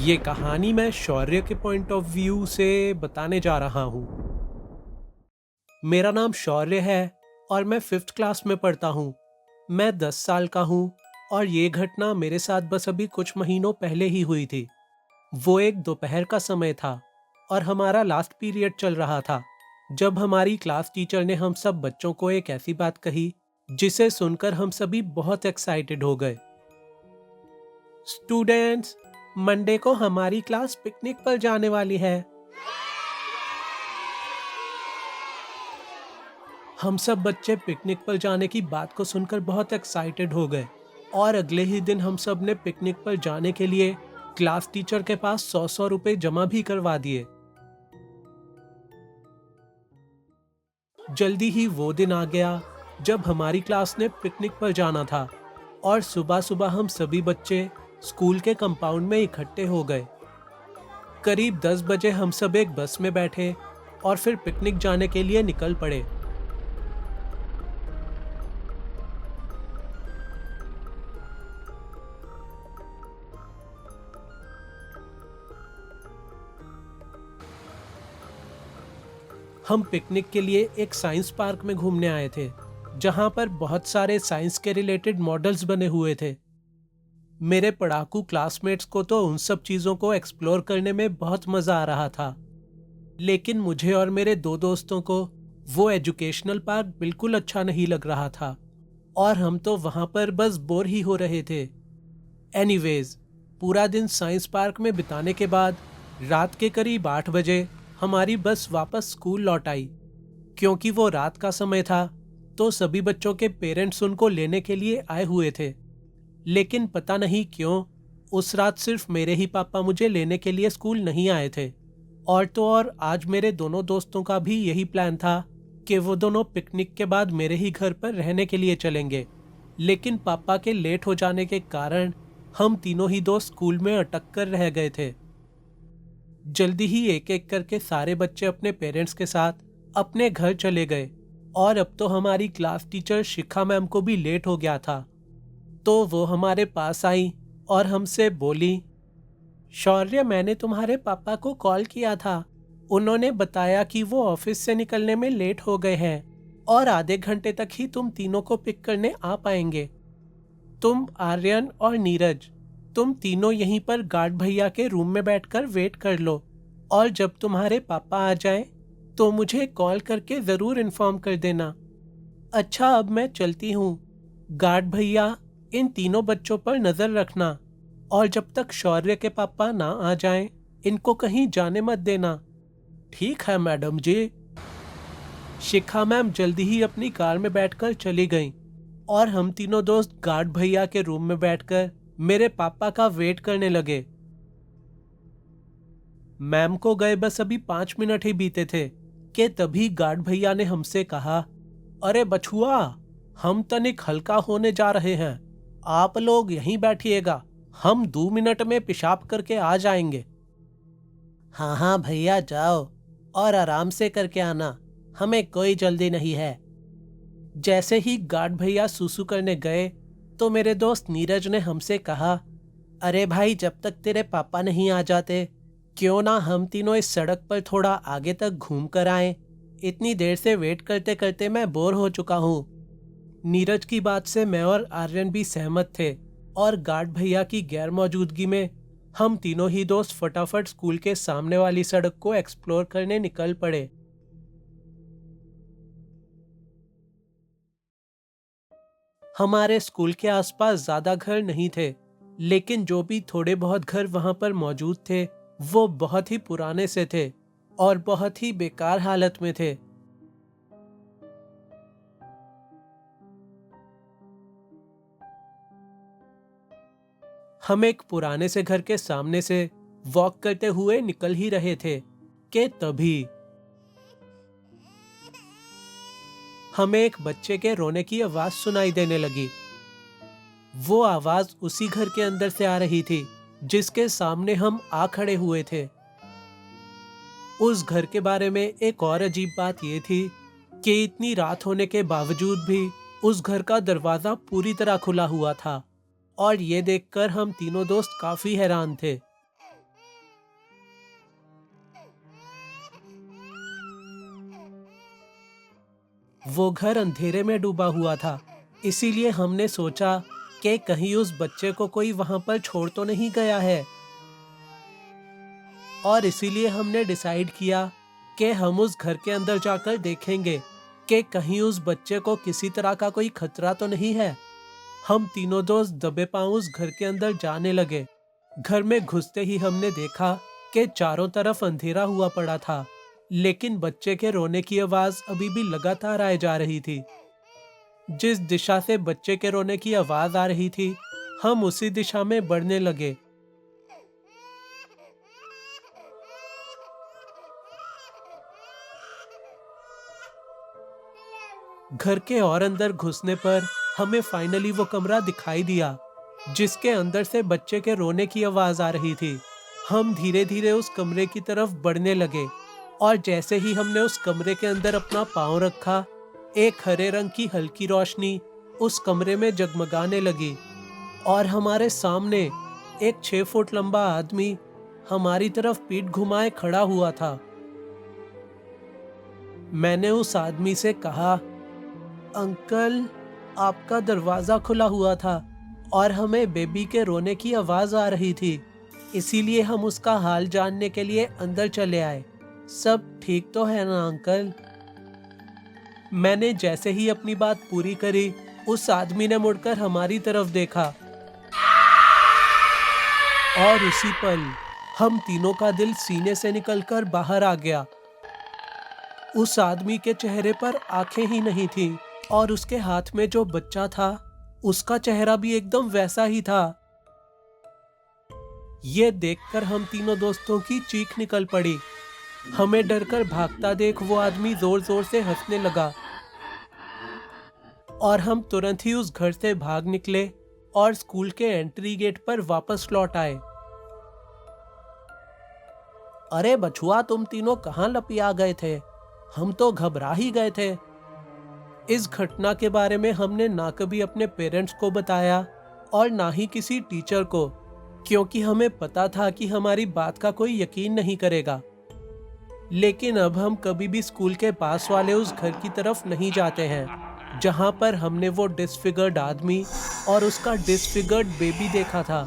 ये कहानी मैं शौर्य के पॉइंट ऑफ व्यू से बताने जा रहा हूँ। मेरा नाम शौर्य है और मैं 5th क्लास में पढ़ता हूँ। मैं 10 साल का हूँ और ये घटना मेरे साथ बस अभी कुछ महीनों पहले ही हुई थी। वो एक दोपहर का समय था और हमारा लास्ट पीरियड चल रहा था, जब हमारी क्लास टीचर ने हम सब बच्चों को एक ऐसी बात कही जिसे सुनकर हम सभी बहुत एक्साइटेड हो गए। स्टूडेंट्स, मंडे को हमारी क्लास पिकनिक पर जाने वाली है। हम सब बच्चे पिकनिक पर जाने की बात को सुनकर बहुत एक्साइटेड हो गए और अगले ही दिन हम सब ने पिकनिक पर जाने के लिए क्लास टीचर के पास 100 रुपए जमा भी करवा दिए। जल्दी ही वो दिन आ गया जब हमारी क्लास ने पिकनिक पर जाना था और सुबह सुबह हम सभी बच्चे स्कूल के कंपाउंड में इकट्ठे हो गए। करीब 10 बजे हम सब एक बस में बैठे और फिर पिकनिक जाने के लिए निकल पड़े। हम पिकनिक के लिए एक साइंस पार्क में घूमने आए थे, जहां पर बहुत सारे साइंस के रिलेटेड मॉडल्स बने हुए थे। मेरे पढ़ाकू क्लासमेट्स को तो उन सब चीजों को एक्सप्लोर करने में बहुत मजा आ रहा था, लेकिन मुझे और मेरे दो दोस्तों को वो एजुकेशनल पार्क बिल्कुल अच्छा नहीं लग रहा था और हम तो वहां पर बस बोर ही हो रहे थे। एनीवेज, पूरा दिन साइंस पार्क में बिताने के बाद रात के करीब 8 बजे हमारी बस वापस स्कूल लौट आई। क्योंकि वो रात का समय था तो सभी बच्चों के पेरेंट्स उनको लेने के लिए आए हुए थे, लेकिन पता नहीं क्यों उस रात सिर्फ मेरे ही पापा मुझे लेने के लिए स्कूल नहीं आए थे। और तो और आज मेरे दोनों दोस्तों का भी यही प्लान था कि वो दोनों पिकनिक के बाद मेरे ही घर पर रहने के लिए चलेंगे, लेकिन पापा के लेट हो जाने के कारण हम तीनों ही दोस्त स्कूल में अटक कर रह गए थे। जल्दी ही एक एक करके सारे बच्चे अपने पेरेंट्स के साथ अपने घर चले गए और अब तो हमारी क्लास टीचर शिखा मैम को भी लेट हो गया था। तो वो हमारे पास आई और हमसे बोली, शौर्य, मैंने तुम्हारे पापा को कॉल किया था। उन्होंने बताया कि वो ऑफिस से निकलने में लेट हो गए हैं और आधे घंटे तक ही तुम तीनों को पिक करने आ पाएंगे। तुम, आर्यन और नीरज, तुम तीनों यहीं पर गार्ड भैया के रूम में बैठकर वेट कर लो और जब तुम्हारे पापा आ जाएं तो मुझे कॉल करके जरूर इन्फॉर्म कर देना। अच्छा, अब मैं चलती हूँ। गार्ड भैया, इन तीनों बच्चों पर नजर रखना और जब तक शौर्य के पापा ना आ जाएं, इनको कहीं जाने मत देना। ठीक है मैडम जी। शिखा मैम जल्दी ही अपनी कार में बैठकर चली गईं और हम तीनों दोस्त गार्ड भैया के रूम में बैठकर मेरे पापा का वेट करने लगे। मैम को गए बस अभी 5 मिनट ही बीते थे कि तभी गार्ड भैया ने हमसे कहा, अरे बछुआ, हम तनिक हल्का होने जा रहे हैं, आप लोग यहीं बैठिएगा, हम 2 मिनट में पेशाब करके आ जाएंगे। हाँ हाँ भैया, जाओ और आराम से करके आना, हमें कोई जल्दी नहीं है। जैसे ही गार्ड भैया सुसु करने गए तो मेरे दोस्त नीरज ने हमसे कहा, अरे भाई, जब तक तेरे पापा नहीं आ जाते क्यों ना हम तीनों इस सड़क पर थोड़ा आगे तक घूम कर आए। इतनी देर से वेट करते करते मैं बोर हो चुका हूँ। नीरज की बात से मैं और आर्यन भी सहमत थे और गार्ड भैया की गैर मौजूदगी में हम तीनों ही दोस्त फटाफट स्कूल के सामने वाली सड़क को एक्सप्लोर करने निकल पड़े। हमारे स्कूल के आसपास ज्यादा घर नहीं थे, लेकिन जो भी थोड़े बहुत घर वहां पर मौजूद थे वो बहुत ही पुराने से थे और बहुत ही बेकार हालत में थे। हम एक पुराने से घर के सामने से वॉक करते हुए निकल ही रहे थे कि तभी हमें एक बच्चे के रोने की आवाज सुनाई देने लगी। वो आवाज उसी घर के अंदर से आ रही थी जिसके सामने हम आ खड़े हुए थे। उस घर के बारे में एक और अजीब बात यह थी कि इतनी रात होने के बावजूद भी उस घर का दरवाजा पूरी तरह खुला हुआ था और ये देखकर हम तीनों दोस्त काफी हैरान थे। वो घर अंधेरे में डूबा हुआ था, इसीलिए हमने सोचा कि कहीं उस बच्चे को कोई वहां पर छोड़ तो नहीं गया है, और इसीलिए हमने डिसाइड किया कि हम उस घर के अंदर जाकर देखेंगे कि कहीं उस बच्चे को किसी तरह का कोई खतरा तो नहीं है। हम तीनों दोस्त दबे पांव उस घर के अंदर जाने लगे। घर में घुसते ही हमने देखा कि चारों तरफ अंधेरा हुआ पड़ा था, लेकिन बच्चे के रोने की आवाज अभी भी लगातार आए जा रही थी। जिस दिशा से बच्चे के रोने की आवाज आ रही थी, हम उसी दिशा में बढ़ने लगे। घर के और अंदर घुसने पर हमें फाइनली वो कमरा दिखाई दिया जिसके अंदर से बच्चे के रोने की आवाज आ रही थी। हम धीरे धीरे उस कमरे की तरफ बढ़ने लगे, और जैसे ही हमने उस कमरे के अंदर अपना पांव रखा, एक हरे रंग की हल्की रोशनी उस कमरे में जगमगाने लगी, और हमारे सामने एक 6 फुट लंबा आदमी हमारी तरफ पीठ घुमाए खड़ा हुआ था। मैंने उस आदमी से कहा, अंकल, आपका दरवाजा खुला हुआ था और हमें बेबी के रोने की आवाज आ रही थी, इसीलिए हम उसका हाल जानने के लिए अंदर चले आए। सब ठीक तो है ना अंकल? मैंने जैसे ही अपनी बात पूरी करी, उस आदमी ने मुड़कर हमारी तरफ देखा, और उसी पल हम तीनों का दिल सीने से निकलकर बाहर आ गया। उस आदमी के चेहरे पर आंखें ही नहीं थीं, और उसके हाथ में जो बच्चा था, उसका चेहरा भी एकदम वैसा ही था। ये देखकर हम तीनों दोस्तों की चीख निकल पड़ी। हमें डरकर भागता देख वो आदमी जोर जोर से हंसने लगा, और हम तुरंत ही उस घर से भाग निकले और स्कूल के एंट्री गेट पर वापस लौट आए। अरे बछुआ, तुम तीनों कहाँ लपिया गए थे? हम तो घबरा ही गए थे। इस घटना के बारे में हमने ना कभी अपने पेरेंट्स को बताया और ना ही किसी टीचर को, क्योंकि हमें पता था कि हमारी बात का कोई यकीन नहीं करेगा। लेकिन अब हम कभी भी स्कूल के पास वाले उस घर की तरफ नहीं जाते हैं जहां पर हमने वो डिसफिगर्ड आदमी और उसका डिसफिगर्ड बेबी देखा था।